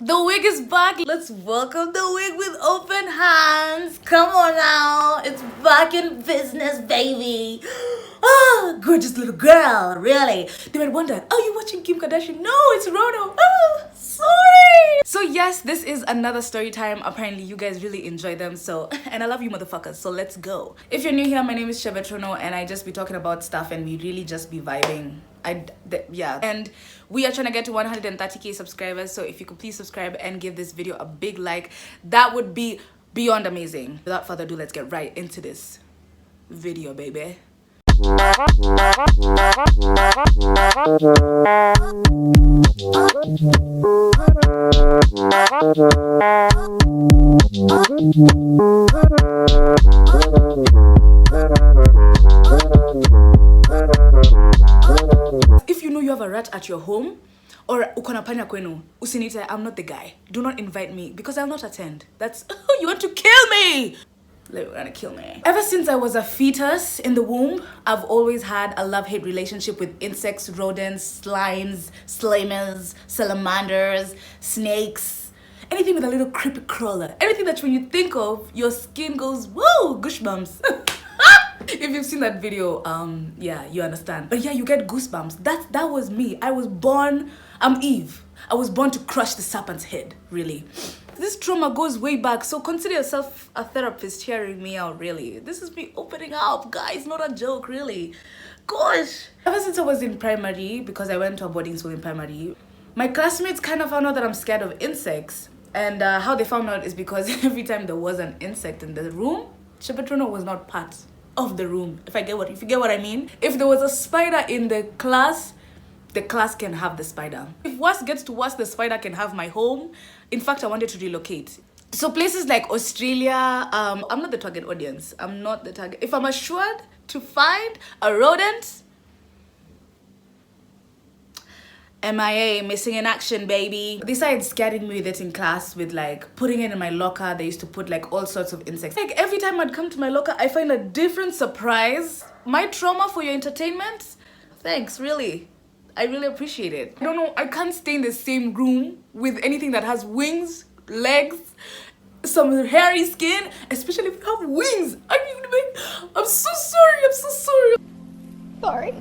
The wig is back. Let's welcome the wig with open hands. Come on now. It's back in business, baby. Ah, gorgeous little girl. Really. They might wonder, are you watching Kim Kardashian? No, it's Rono. Oh, sorry. So yes, this is another story time. Apparently you guys really enjoy them. So, and I love you motherfuckers. So let's go. If you're new here, my name is Shebetrono and I just be talking about stuff and we really just be vibing. Yeah, and we are trying to get to 130k subscribers, so if you could please subscribe and give this video a big like, that would be beyond amazing. Without further ado, let's get right into this video, baby. If you know you have a rat at your home or ukona panya kwenu, usinite, I'm not the guy. Do not invite me because I'll not attend. That's you want to kill me. Like, you're gonna kill me. Ever since I was a fetus in the womb, I've always had a love-hate relationship with insects, rodents, slimes, slamers, salamanders, snakes, anything with a little creepy crawler. Anything that when you think of, your skin goes, whoa, goosebumps. If you've seen that video, yeah, you understand. But yeah, you get goosebumps. That was me. I was born, I'm Eve. I was born to crush the serpent's head, really. This trauma goes way back, so consider yourself a therapist hearing me out, really. This is me opening up, guys, not a joke, really. Gosh. Ever since I was in primary, because I went to a boarding school in primary, my classmates kind of found out that I'm scared of insects. And how they found out is because every time there was an insect in the room, Shebetrono was not part of the room, if you get what I mean. If there was a spider in the class can have the spider. If worse gets to worse, the spider can have my home. In fact, I wanted to relocate. So places like Australia, I'm not the target audience. I'm not the target. If I'm assured to find a rodent, MIA, missing in action, baby. They started scaring me with it in class, with like putting it in my locker. They used to put like all sorts of insects. Like every time I'd come to my locker, I find a different surprise. My trauma for your entertainment? Thanks, really. I really appreciate it. I don't know, I can't stay in the same room with anything that has wings, legs, some hairy skin, especially if you have wings. I'm so sorry, I'm so sorry. Sorry.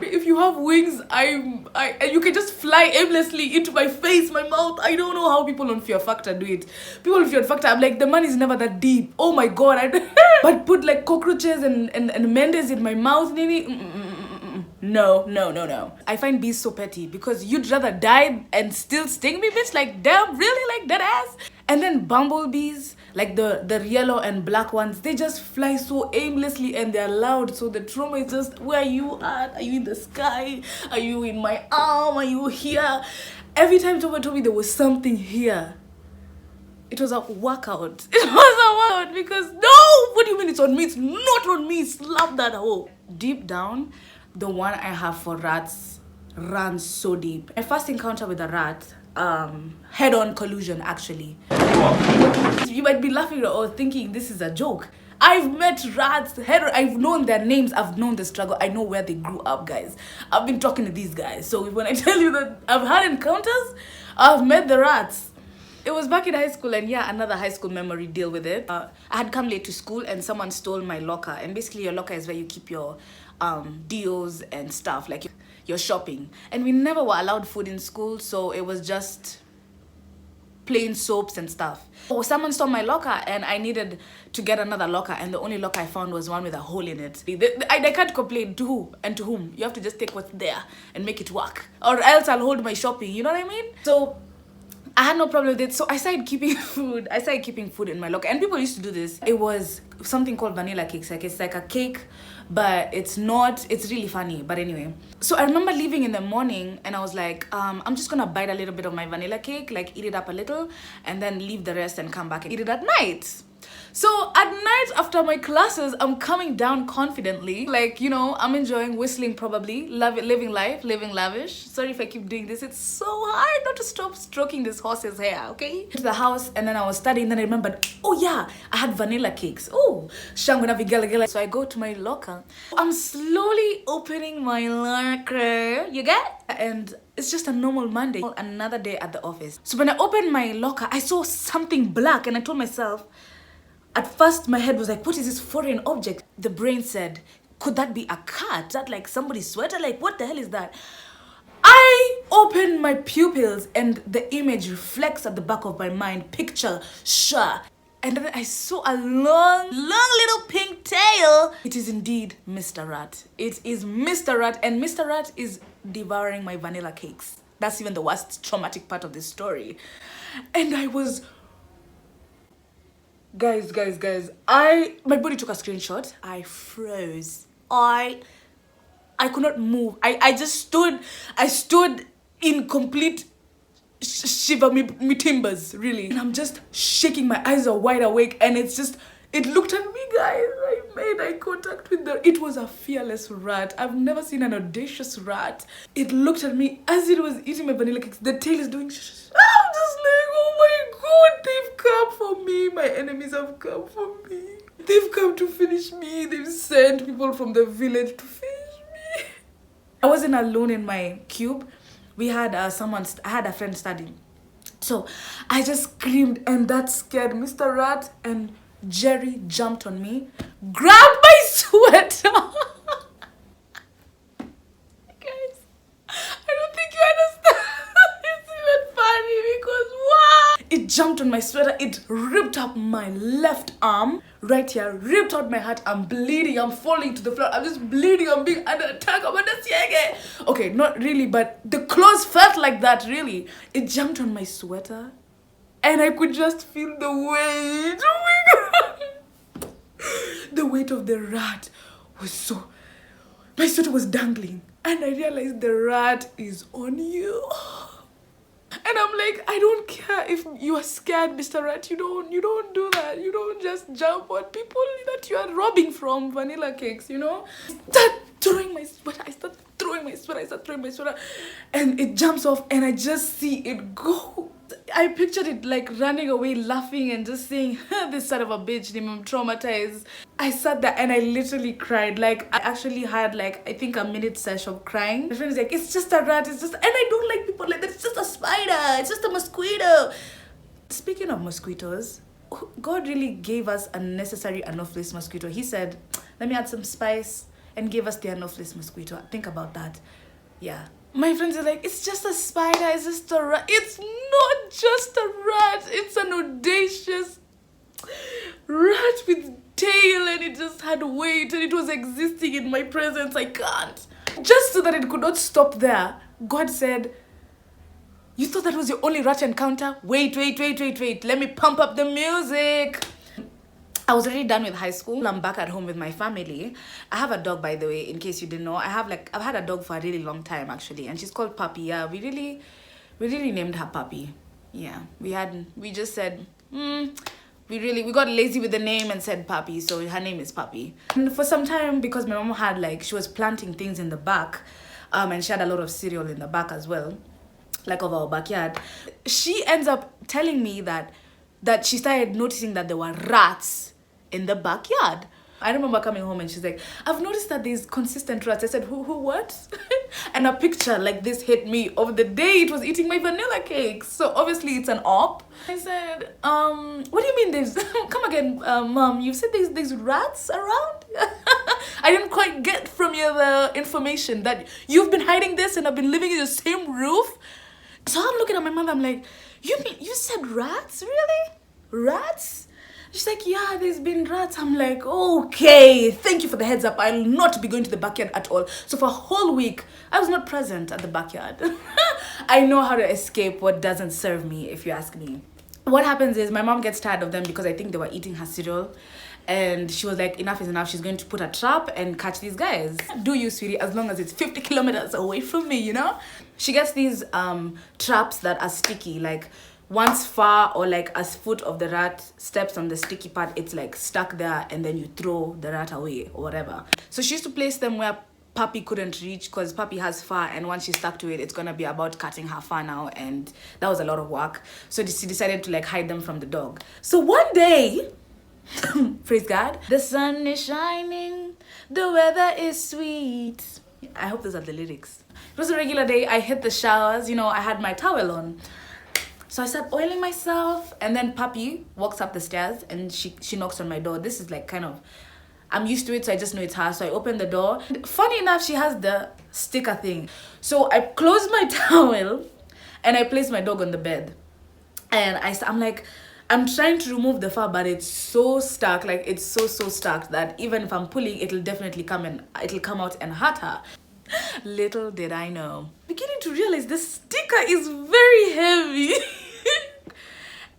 If you have wings, and you can just fly aimlessly into my face, my mouth. I don't know how people on Fear Factor do it. People on Fear Factor, I'm like, the money is never that deep. Oh my god, but put like cockroaches and mendes in my mouth, No. I find bees so petty because you'd rather die and still sting me, bitch. Like, damn, really? Like, that ass? And then bumblebees, like the yellow and black ones, they just fly so aimlessly and they're loud. So the trauma is just, where you at? Are you in the sky? Are you in my arm? Are you here? Every time someone told me there was something here, it was a workout. It was a workout because, no! What do you mean it's on me? It's not on me. Slap that hole. Deep down, the one I have for rats runs so deep. My first encounter with a rat, head-on collusion, actually. You might be laughing or thinking this is a joke. I've met rats, I've known their names, I've known the struggle, I know where they grew up, guys. I've been talking to these guys, so when I tell you that I've had encounters, I've met the rats. It was back in high school, and yeah, another high school memory, deal with it. I had come late to school and someone stole my locker, and basically your locker is where you keep your deals and stuff, like your shopping. And we never were allowed food in school, so it was just plain soaps and stuff. Oh, someone stole my locker and I needed to get another locker, and the only locker I found was one with a hole in it. I can't complain to who and to whom. You have to just take what's there and make it work, or else I'll hold my shopping, you know what I mean? So I had no problem with it, so I started keeping food. I started keeping food in my locker, and people used to do this. It was something called vanilla cakes. Like, it's like a cake, but it's not. It's really funny, but anyway. So I remember leaving in the morning, and I was like, I'm just gonna bite a little bit of my vanilla cake, like eat it up a little, and then leave the rest and come back and eat it at night. So at night after my classes, I'm coming down confidently, like, you know, I'm enjoying whistling, probably living life, living lavish. Sorry if I keep doing this. It's so hard not to stop stroking this horse's hair, okay? To the house, and then I was studying, then I remembered, oh yeah, I had vanilla cakes. Oh, shanguna vigala. So I go to my locker. I'm slowly opening my locker, you get? And It's just a normal Monday, another day at the office. So when I opened my locker, I saw something black and I told myself, at first my head was like, what is this foreign object? The brain said, could that be a cat? Is that like somebody's sweater? Like, what the hell is that? I opened my pupils and the image reflects at the back of my mind, picture, sure. And then I saw a long little pink tail. It is indeed Mr. Rat. It is Mr. Rat, and Mr. Rat is devouring my vanilla cakes. That's even the worst traumatic part of this story. And I was, guys, my body took a screenshot. I froze. I could not move. I just stood. I stood in complete shiver me timbers, really. And I'm just shaking. My eyes are wide awake, and it's just, it looked at me, guys. I made eye contact with it was a fearless rat. I've never seen an audacious rat. It looked at me as it was eating my vanilla cakes. The tail is doing shh. I'm just like, oh my god, they've come for me. My enemies have come for me. They've come to finish me. They've sent people from the village to finish me. I wasn't alone in my cube. We had I had a friend studying. So I just screamed, and that scared Mr. Rat, and Jerry jumped on me, grabbed my sweater. Guys, I don't think you understand. It's even funny because wow! It jumped on my sweater, it ripped up my left arm, right here, ripped out my heart. I'm bleeding, I'm falling to the floor, I'm just bleeding, I'm being under attack, I'm under siege. Okay, not really, but the clothes felt like that, really. It jumped on my sweater, and I could just feel the weight. Oh my god! The weight of the rat was so... My sweater was dangling, and I realized the rat is on you. And I'm like, I don't care if you are scared, Mr. Rat. You don't do that. You don't just jump on people that you are robbing from vanilla cakes, you know? I start throwing my sweater, and it jumps off, and I just see it go. I pictured it like running away, laughing, and just saying, this son of a bitch, I'm traumatized. I sat there and I literally cried. Like, I actually had like, I think a minute session of crying. My friend is like, it's just a rat, it's just, and I don't like people like that. It's just a spider, it's just a mosquito. Speaking of mosquitoes, God really gave us a necessary Anopheles mosquito. He said, let me add some spice, and gave us the Anopheles mosquito. Think about that. Yeah. My friends are like, it's just a spider, it's just a rat. It's not just a rat, it's an audacious rat with tail, and it just had weight, and it was existing in my presence. I can't. Just so that it could not stop there, God said, you thought that was your only rat encounter? Wait. Let me pump up the music. I was already done with high school. I'm back at home with my family. I have a dog, by the way, in case you didn't know. I've had a dog for a really long time, actually, and she's called Puppy. Yeah, we really named her Puppy. Yeah, we just said, we got lazy with the name and said Puppy, so her name is Puppy. And for some time, because my mom had she was planting things in the back, and she had a lot of cereal in the back as well, like of our backyard. She ends up telling me that she started noticing that there were rats in the backyard. I remember coming home and she's like, I've noticed that there's consistent rats. I said, who, what? And a picture like this hit me of the day it was eating my vanilla cakes. So obviously it's an op. I said, what do you mean there's, come again, Mom, you said there's rats around? I didn't quite get from you the information that you've been hiding this and I've been living in the same roof. So I'm looking at my mother, I'm like, you said rats? Really? Rats? She's like, yeah, there's been rats. I'm like, okay, thank you for the heads up. I'll not be going to the backyard at all. So for a whole week, I was not present at the backyard. I know how to escape what doesn't serve me, if you ask me. What happens is my mom gets tired of them because I think they were eating her cereal. And she was like, enough is enough. She's going to put a trap and catch these guys. Do you, sweetie, as long as it's 50 kilometers away from me, you know? She gets these traps that are sticky, like once far or like a foot of the rat steps on the sticky part, it's like stuck there, and then you throw the rat away or whatever. So she used to place them where Puppy couldn't reach because Puppy has fur, and once she's stuck to it, it's gonna be about cutting her fur now, and that was a lot of work. So she decided to like hide them from the dog. So one day, praise God, the sun is shining, the weather is sweet. I hope those are the lyrics. It was a regular day. I hit the showers, you know, I had my towel on. So I started oiling myself, and then Papi walks up the stairs and she knocks on my door. This is like kind of, I'm used to it, so I just know it's her. So I open the door. Funny enough, she has the sticker thing. So I close my towel and I place my dog on the bed. And I'm like, I'm trying to remove the fur, but it's so stuck, like it's so stuck that even if I'm pulling, it'll definitely come out and hurt her. Little did I know. Beginning to realize the sticker is very heavy.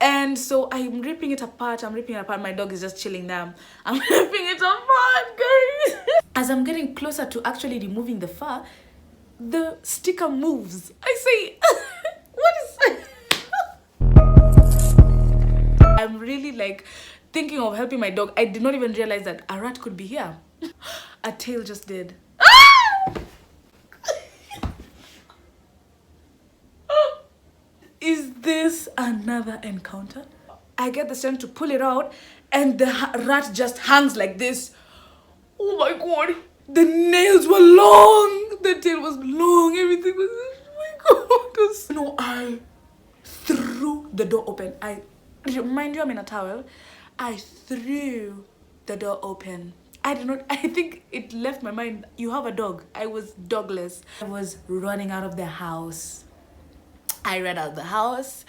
And so I'm ripping it apart. My dog is just chilling there. I'm ripping it apart, guys. As I'm getting closer to actually removing the fur, the sticker moves. I say, what is that? I'm really like thinking of helping my dog. I did not even realize that a rat could be here. A tail just did. Is this another encounter? I get the strength to pull it out, and the rat just hangs like this. Oh my god. The nails were long. The tail was long. Everything was... Oh my god. No, I threw the door open. Mind you, I'm in a towel. I threw the door open. I think it left my mind. You have a dog. I was dogless. I was running out of the house. I ran out of the house.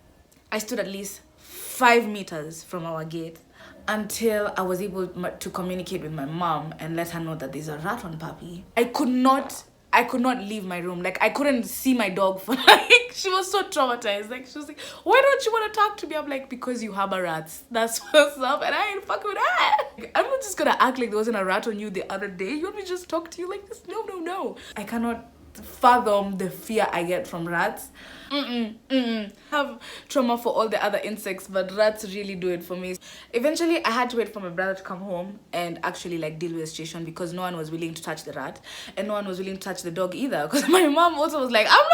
I stood at least 5 meters from our gate until I was able to communicate with my mom and let her know that there's a rat on Papi. I could not leave my room. Like, I couldn't see my dog for like, she was so traumatized. Like, she was like, why don't you want to talk to me? I'm like, because you harbor rats. That's what's up, and I ain't fucking with that. I'm not just gonna act like there wasn't a rat on you the other day. You want me to just talk to you like this? No. I cannot fathom the fear I get from rats. I have trauma for all the other insects, but rats really do it for me. Eventually I had to wait for my brother to come home and actually like deal with the situation, because no one was willing to touch the rat and no one was willing to touch the dog either, because my mom also was like, I'm not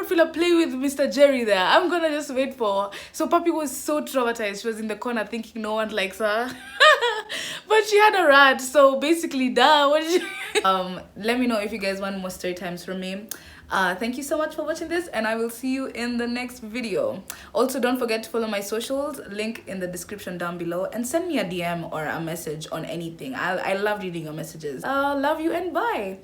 finna play with Mr. Jerry there. I'm gonna just wait for... So Papi was so traumatized. She was in the corner thinking no one likes her. But she had a rat, so basically, duh, what did you... Let me know if you guys want more story times from me. Thank you so much for watching this, and I will see you in the next video. Also, don't forget to follow my socials, link in the description down below, and send me a DM or a message on anything. I love reading your messages. Love you and bye.